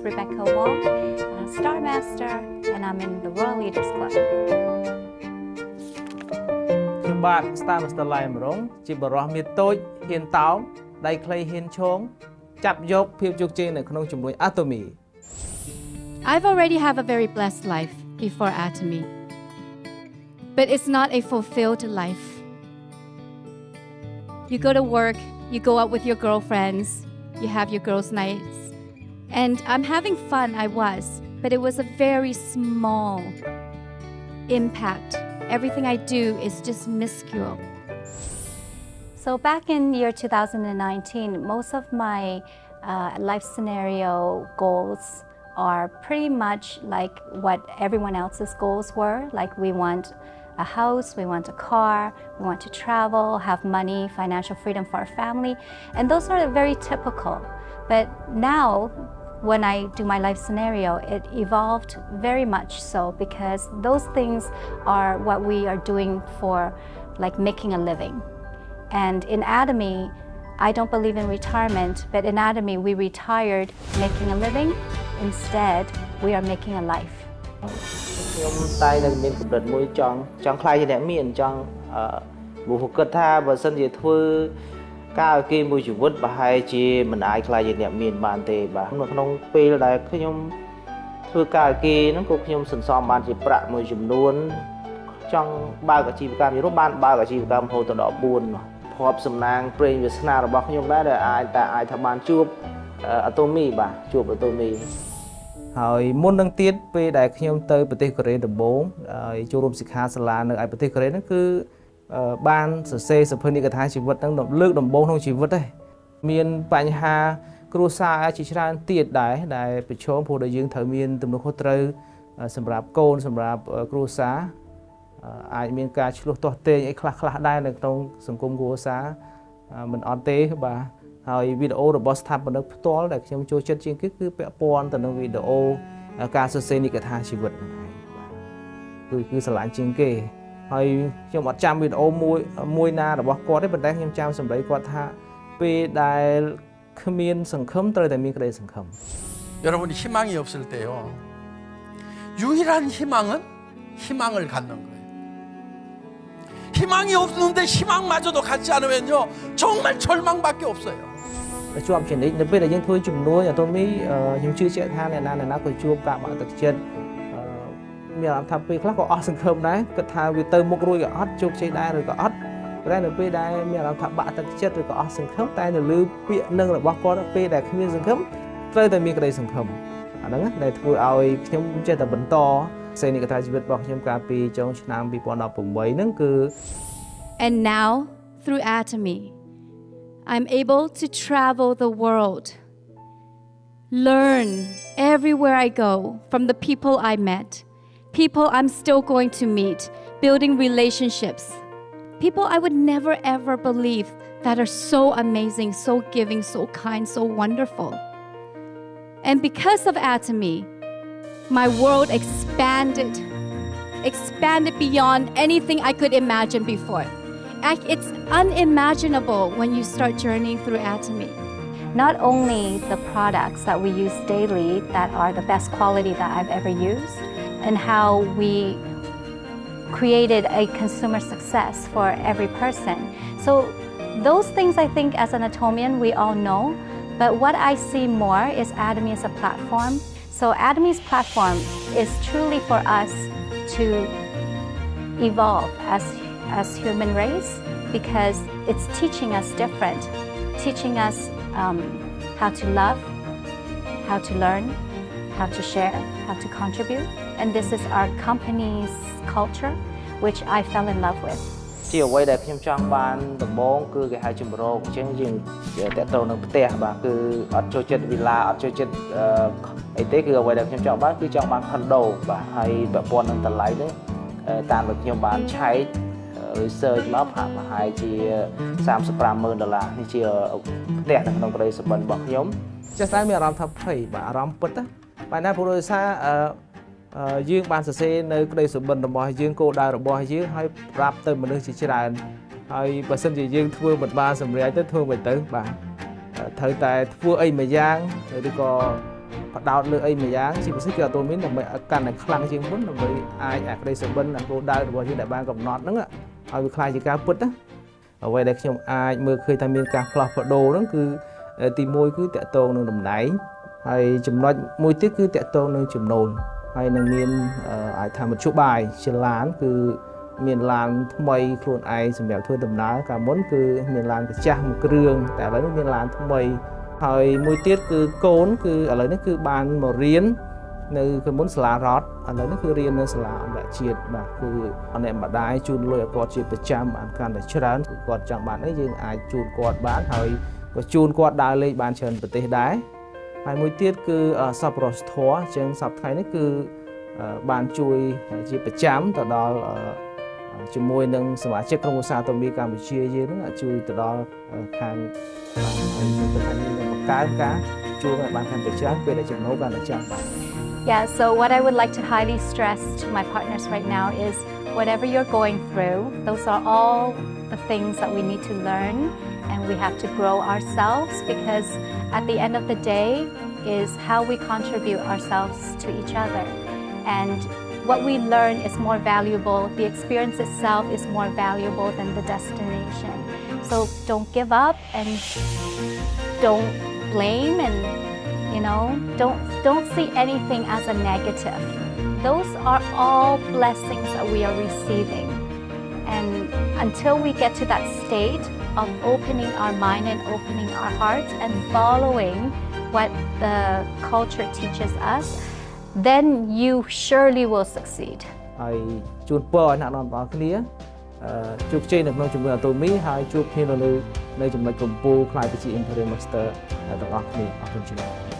Rebecca Wong, Star Master, and I'm in the World Leaders Club. ខ្ញុំបាទ Star Master ឡៃម្រងជាបរិះមានតូចហ៊ានតោមដៃខ្លីហ៊ានឈងចាប់យកភាពជោគជ័យនៅក្នុងជំនួយ Atomy. I've already have a very blessed life before Atomy, but it's not a fulfilled life. You go to work, you go out with your girlfriends, you have your girls' nights, and I'm having fun, I was, but it was a very small impact. Everything I do is just minuscule. So back in year 2019, most of my life scenario goals are pretty much like what everyone else's goals were. Like we want a house, we want a car, we want to travel, have money, financial freedom for our family. And those are very typical. But now, when I do my life scenario, it evolved very much so because those things are what we are doing for like making a living. And in Atomy, I don't believe in retirement, but in Atomy, we retired making a living. Instead, we are making a life. ខ្ញុំតែនឹងមានកម្រិតមួយចង់ខ្លាយជាអ្នកមានចង់បុគ្គលគិតថាបើសិនជាធ្វើការឲ្យគេមួយជីវិតប្រហែលជាមិនអាចខ្លាយជាអ្នកមានបានទេបាទនៅក្នុងពេលដែលខ្ញុំធ្វើការឲ្យគេហ្នឹងក៏ខ្ញុំសន្សំបានជាប្រាក់មួយចំនួនចង់បើកអាជីវកម្មនេះបានបើកអាជីវកម្មរហូតដល់4ភ័ព្វសំណាងព្រេងវាសនារបស់ខ្ញុំដែរដែលអាចថាបានជួប Atomy បាទជួប Atomy ហើយមុននឹងទៀតពេលដែលខ្ញុំទៅប្រទេសកូរ៉េដំបូងហើយចូលរួមសិក្ខាសាលានៅឯប្រទេសកូរ៉េហ្នឹងគឺបានសរសេរសភៅនិកថាជីវិតហ្នឹងលើកដំបូងក្នុងជីវិតទេមានបញ្ហាគ្រួសារជាច្រើនទៀតដែរដែលប្រឈមព្រោះដែលយើងត្រូវមានទំនួលខុសត្រូវសម្រាប់កូនសម្រាប់គ្រួសារអាចមានការឆ្លោះទាស់ទែងអីខ្លះដែរនៅក្នុងសង្គមគ្រួសារមិនអត់ទេបាទហើយវីដេអូរបស់ស្ថាបនិកផ្ទាល់ដែលខ្ញុំចូលចិត្តជាងគេគឺពាក់ព័ន្ធទៅនឹងវីដេអូការសរសេរនិកថាជីវិតហ្នឹងឯងបាទគឺស្រឡាញ់ជាងគេហើយខ្ញុំអត់ចាំវីដេអូមួយណារបស់គាត់ទេប៉ុន្តែខ្ញុំចាំសម្ដីគាត់ថាពេលដែលគ្មានសង្ឃឹមត្រូវតែមានក្តីសង្ឃឹម 여러분이 희망이 없을 때요. 유일한 희망은 희망을 갖는 거예요. 희망이 없는데 희망마저도 갖지 않으면요. 정말 절망밖에 없어요. ជាប់ជានិច្ចនៅពេលដែលយើងធ្វើជំនួយ Atomy ខ្ញុំជឿជាក់ថាអ្នកណាក៏ជួបការបាក់ទឹកចិត្តមានអារម្មណ៍ថាពេលខ្លះក៏អស់សង្ឃឹមដែរគិតថាវាទៅមុខរួចក៏អត់ជោគជ័យដែរឬក៏អត់តែនៅពេលដែលមានអារម្មណ៍ថាបាក់ទឹកចិត្តឬក៏អស់សង្ឃឹមតែនៅលើពាក្យនឹងរបស់គាត់ពេលដែលគ្មានសង្ឃឹមត្រូវតែមានក្តីសង្ឃឹមអាហ្នឹងដែលធ្វើឲ្យខ្ញុំចេះតែបន្តសេនិកថាជីវិតរបស់ខ្ញុំកាលពីចុងឆ្នាំ 2018 ហ្នឹងគឺ And now, through Atomy, I'm able to travel the world, learn everywhere I go from the people I met, people I'm still going to meet, building relationships, people I would never ever believe that are so amazing, so giving, so kind, so wonderful. And because of Atomy, my world expanded beyond anything I could imagine before. It's unimaginable when you start journeying through Atomy. Not only the products that we use daily that are the best quality that I've ever used, and how we created a consumer success for every person. So those things I think as an Atomian we all know, but what I see more is Atomy as a platform. So Atomy's platform is truly for us to evolve as human race because it's teaching us different, teaching us how to love, how to learn, how to share, how to contribute. And this is our company's culture, which I fell in love with. ជាអ្វីដែលខ្ញុំចង់បានដំបូងគឺគេហៅជំរកអញ្ចឹងយើងតេតទៅនឹងផ្ទះបាទគឺអត់ចូលចិត្តវិឡាអត់ចូលចិត្តអីទេគឺអ្វីដែលខ្ញុំចង់បានគឺចង់បាន condo បាទហើយប្រព័ន្ធនឹងតម្លៃនេះតាមដែលខ្ញុំបានឆែក research មកប្រហែលជា $35,000 នេះជាផ្ទះនៅក្នុងក្តីសុបិនរបស់ខ្ញុំចេះតែមានអារម្មណ៍ថាភ័យបាទអារម្មណ៍ពិតណាបែរណាព្រោះដោយសារយើងបានសរសេរនៅក្តីសុបិនរបស់យើងគោលដៅរបស់យើងហើយប្រាប់ទៅមនុស្សជាច្រើនហើយបើសិនជាយើងធ្វើមិនបានសម្រេចទៅធ្វើមិនទៅបាទត្រូវតែធ្វើអីមួយយ៉ាងឬក៏ ផ្ដោតលើអីមួយយ៉ាងជាពិសេសគឺ Atomy ដើម្បីកាន់តែខ្លាំងជាងមុនដើម្បីអាចអាក្តីសុបិនគោលដៅរបស់យើងដែលបានកំណត់ហ្នឹងឲ្យវាខ្លាយជាការពិតណាអ្វីដែលខ្ញុំអាចមើលឃើញថាមានការផ្លាស់ប្ដូរហ្នឹងគឺទី1គឺតាក់ទងនឹងតំណែងហើយចំណុចមួយទៀតគឺតាក់ទងនឹងចំណូលហើយនឹងមានអាចថាមធ្យោបាយជាឡានគឺមានឡានថ្មីខ្លួនឯងសម្រាប់ធ្វើដំណើរកាលមុនគឺមានឡានកាចាស់មួយគ្រឿងតែឥឡូវនេះមានឡានថ្មីហើយមួយទៀតគឺកូនគឺឥឡូវនេះគឺបានមករៀននៅពីមុនសាលារដ្ឋឥឡូវនេះគឺរៀននៅសាលាអន្តរជាតិបាទគឺអ្នកម្ដាយជូនលុយឲ្យគាត់ជាប្រចាំបានកាន់តែច្រើនគឺគាត់ចង់បានអីយើងអាចជូនគាត់បានហើយក៏ជូនគាត់ដើរលេងបានច្រើនប្រទេសដែរហើយមួយទៀតគឺសប្បុរសធម៌អញ្ចឹងសប្តាហ៍ថ្ងៃនេះគឺបានជួយជាប្រចាំទៅដល់ជាមួយនឹងសមាជិកក្រុមឧស្សាហកម្មកម្ពុជាយើងនឹងជួយទៅដល់ខាងបង្កើនការជួលឲ្យបានកាន់តែច្រើនពេលដែលចំណូលកាន់តែចាំបាច់ Yeah, so what I would like to highly stress to my partners right now is whatever you're going through, those are all the things that we need to learn and we have to grow ourselves because at the end of the day is how we contribute ourselves to each other. And what we learn is more valuable, the experience itself is more valuable than the destination. So don't give up and don't blame and don't see anything as a negative. Those are all blessings that we are receiving. And until we get to that state of opening our mind and opening our hearts and following what the culture teaches us, then you surely will succeed. ហើយជួនពរឲ្យអ្នកនរទាំងគ្នាជោគជ័យនៅក្នុងជំនួយ Atomy ហើយជួបគ្នានៅចំណុចកំពូលខ្លាយទៅជា Imperial Master ទាំងអស់គ្នាអរគុណច្រើន